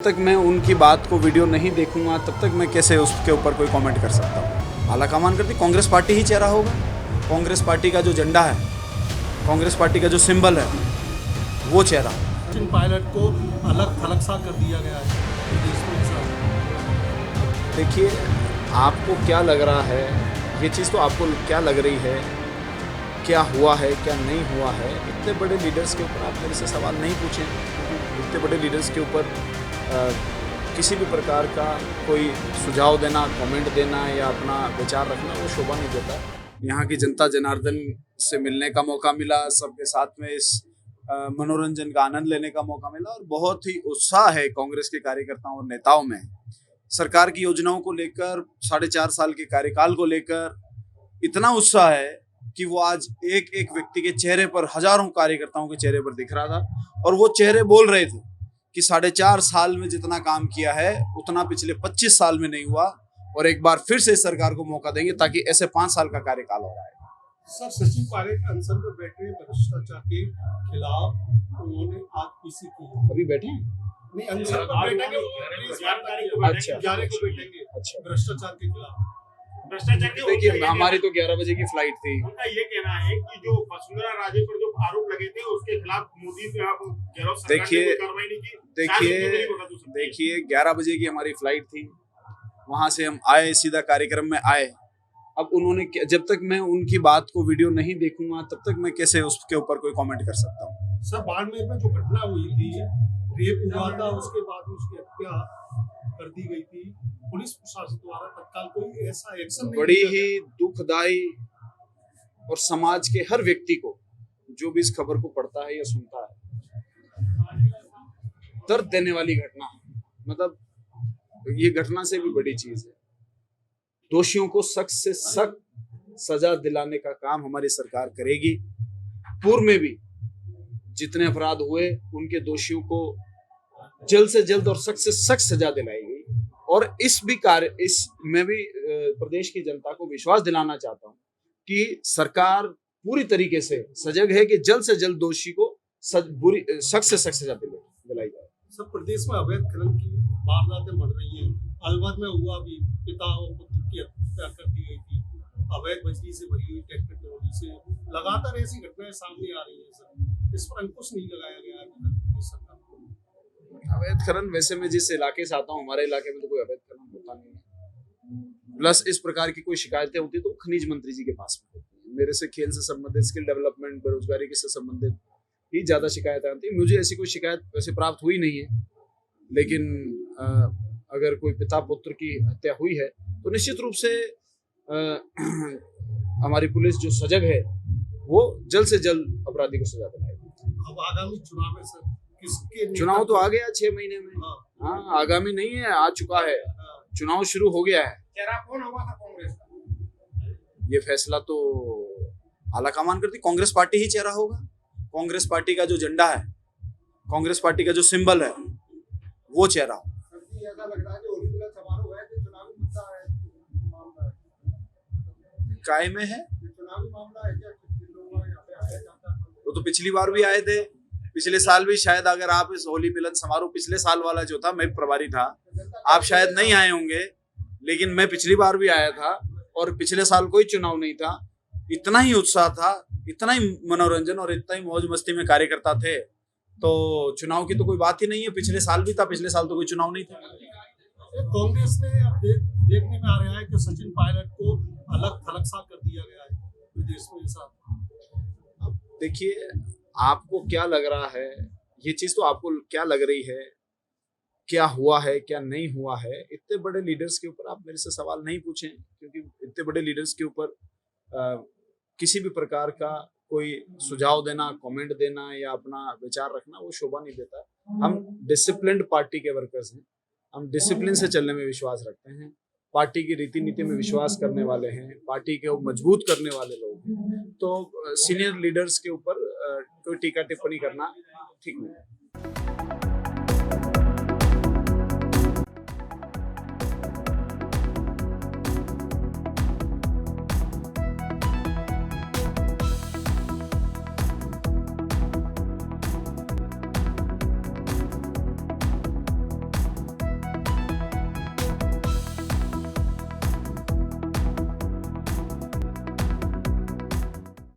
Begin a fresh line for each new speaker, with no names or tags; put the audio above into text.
तक मैं उनकी बात को वीडियो नहीं देखूंगा तब तक मैं कैसे उसके ऊपर कोई कमेंट कर सकता हूँ। आलाकमान करती कांग्रेस पार्टी ही चेहरा होगा। कांग्रेस पार्टी का जो झंडा है, कांग्रेस पार्टी का जो सिंबल है, वो चेहरा।
सचिन पायलट को अलग थलग सा कर दिया गया है देश में।
देखिए, आपको क्या लग रहा है, ये चीज़ तो आपको क्या लग रही है, क्या हुआ है क्या नहीं हुआ है। इतने बड़े लीडर्स के ऊपर आप मेरे से सवाल नहीं पूछें। इतने बड़े लीडर्स के ऊपर किसी भी प्रकार का कोई सुझाव देना, कमेंट देना या अपना विचार रखना वो शोभा नहीं देता। यहाँ की जनता जनार्दन से मिलने का मौका मिला, सबके साथ में इस मनोरंजन का आनंद लेने का मौका मिला और बहुत ही उत्साह है कांग्रेस के कार्यकर्ताओं और नेताओं में। सरकार की योजनाओं को लेकर, 4.5 साल के कार्यकाल को लेकर इतना उत्साह है कि वो आज एक एक व्यक्ति के चेहरे पर, हजारों कार्यकर्ताओं के चेहरे पर दिख रहा था। और वो चेहरे बोल रहे थे कि 4.5 साल में जितना काम किया है उतना पिछले 25 साल में नहीं हुआ और एक बार फिर से इस सरकार को मौका देंगे ताकि ऐसे 5 साल का कार्यकाल हो रहा है।
सर, सचिन पायलट अनशन पर बैठे भ्रष्टाचार के खिलाफ उन्होंने आज पीसी की।
अभी बैठे हैं?
नहीं, अनशन पर बैठेंगे, 11 को बैठेंगे।
अच्छा,
भ्रष्टाचार के खिलाफ।
देखिए, हमारी तो 11 बजे की फ्लाइट थी।
उनका ये कहना है कि जो वसुंधरा राजे पर जो आरोप लगे थे उसके खिलाफ मोदी पे आप कार्रवाई नहीं की।
देखिए 11 बजे की हमारी फ्लाइट थी, वहां से हम आए, सीधा कार्यक्रम में आए। अब उन्होंने, जब तक मैं उनकी बात को वीडियो नहीं देखूंगा तब तक मैं कैसे उसके ऊपर कोई कमेंट कर सकता हूँ।
सर, बाड़मेर में जो घटना हुई थी, रेप हुआ था, उसके बाद उसकी हत्या कर दी गई थी, पुलिस प्रशासन द्वारा तत्काल कोई ऐसा एक्शन नहीं।
बड़ी ही दुखदाई और समाज के हर व्यक्ति को जो भी इस खबर को पढ़ता है या सुनता है, दर्द देने वाली घटना। मतलब ये घटना से भी बड़ी चीज है। दोषियों को सख्त से सख्त सजा दिलाने का काम हमारी सरकार करेगी। पूर्व में भी जितने अपराध हुए उनके दोषियों को जल्द से जल्द और सख्त से सख्त सजा दिलाई गई। और इसमें भी प्रदेश की जनता को विश्वास दिलाना चाहता हूं कि सरकार पूरी तरीके से सजग है कि जल्द से जल्द दोषी को सख्त से सख्त सजा दिलाई जाए।
सर, प्रदेश में अवैध खनन की वारदातें बढ़ रही हैं। अलवर में हुआ भी, पिता और पुत्र की हत्या कर दी गई थी। अवैध बजरी से भरी हुई ट्रैक्टर ट्रॉली से लगातार ऐसी घटनाएं सामने आ रही हैं। सर, इस पर अंकुश नहीं लगाया गया है सरकार।
अवैध खनन, वैसे मैं जिस इलाके से आता हूँ, हमारे इलाके में तो कोई अवैध खनन होता नहीं है। प्लस इस प्रकार की कोई शिकायतें होती तो खनिज मंत्री जी के पास में होती है। मेरे से खेल से संबंधित, स्किल डेवलपमेंट, बेरोजगारी से संबंधित ही ज्यादा शिकायतें आती है। मुझे ऐसी कोई शिकायत वैसे प्राप्त हुई नहीं है। लेकिन अगर कोई पिता पुत्र की हत्या हुई है तो निश्चित रूप से हमारी पुलिस जो सजग है वो जल्द से जल्द अपराधी को सजा दिलाएगी।
अब आगामी चुनाव है सर, किसके
चुनाव तो आ गया 6 महीने में। हाँ, आगामी नहीं है, आ चुका है। चुनाव शुरू हो गया है।
चेहरा कौन हुआ था कांग्रेस का?
ये फैसला तो आलाकमान करती कांग्रेस पार्टी ही चेहरा होगा। कांग्रेस पार्टी का जो झंडा है, कांग्रेस पार्टी का जो सिंबल है, वो चेहरा हो। काय में है? वो तो पिछली बार भी आए थे, पिछले साल भी शायद। अगर आप इस होली मिलन समारोह पिछले साल वाला जो था, मैं प्रभारी था, आप शायद नहीं आए होंगे, लेकिन मैं पिछली बार भी आया था और पिछले साल कोई चुनाव नहीं था। इतना ही उत्साह था, इतना ही मनोरंजन और इतना ही मौज मस्ती में कार्यकर्ता थे, तो चुनाव की तो कोई बात ही नहीं है। पिछले साल भी था, पिछले साल तो कोई चुनाव नहीं था।
कांग्रेस ने अब देखने में आ रहा है कि सचिन पायलट को अलग थलग सा कर दिया गया है विदेश में। ऐसा
अब देखिए, आपको क्या लग रहा है, ये चीज तो आपको क्या लग रही है, क्या हुआ है क्या नहीं हुआ है। इतने बड़े लीडर्स के ऊपर आप मेरे से सवाल नहीं पूछें, क्योंकि इतने बड़े लीडर्स के ऊपर किसी भी प्रकार का कोई सुझाव देना, कमेंट देना या अपना विचार रखना वो शोभा नहीं देता। हम डिसिप्लिन्ड पार्टी के वर्कर्स हैं, हम डिसिप्लिन से चलने में विश्वास रखते हैं, पार्टी की रीति नीति में विश्वास करने वाले हैं, पार्टी को मजबूत करने वाले लोग हैं। तो सीनियर लीडर्स के ऊपर कोई टीका टिप्पणी करना ठीक नहीं है।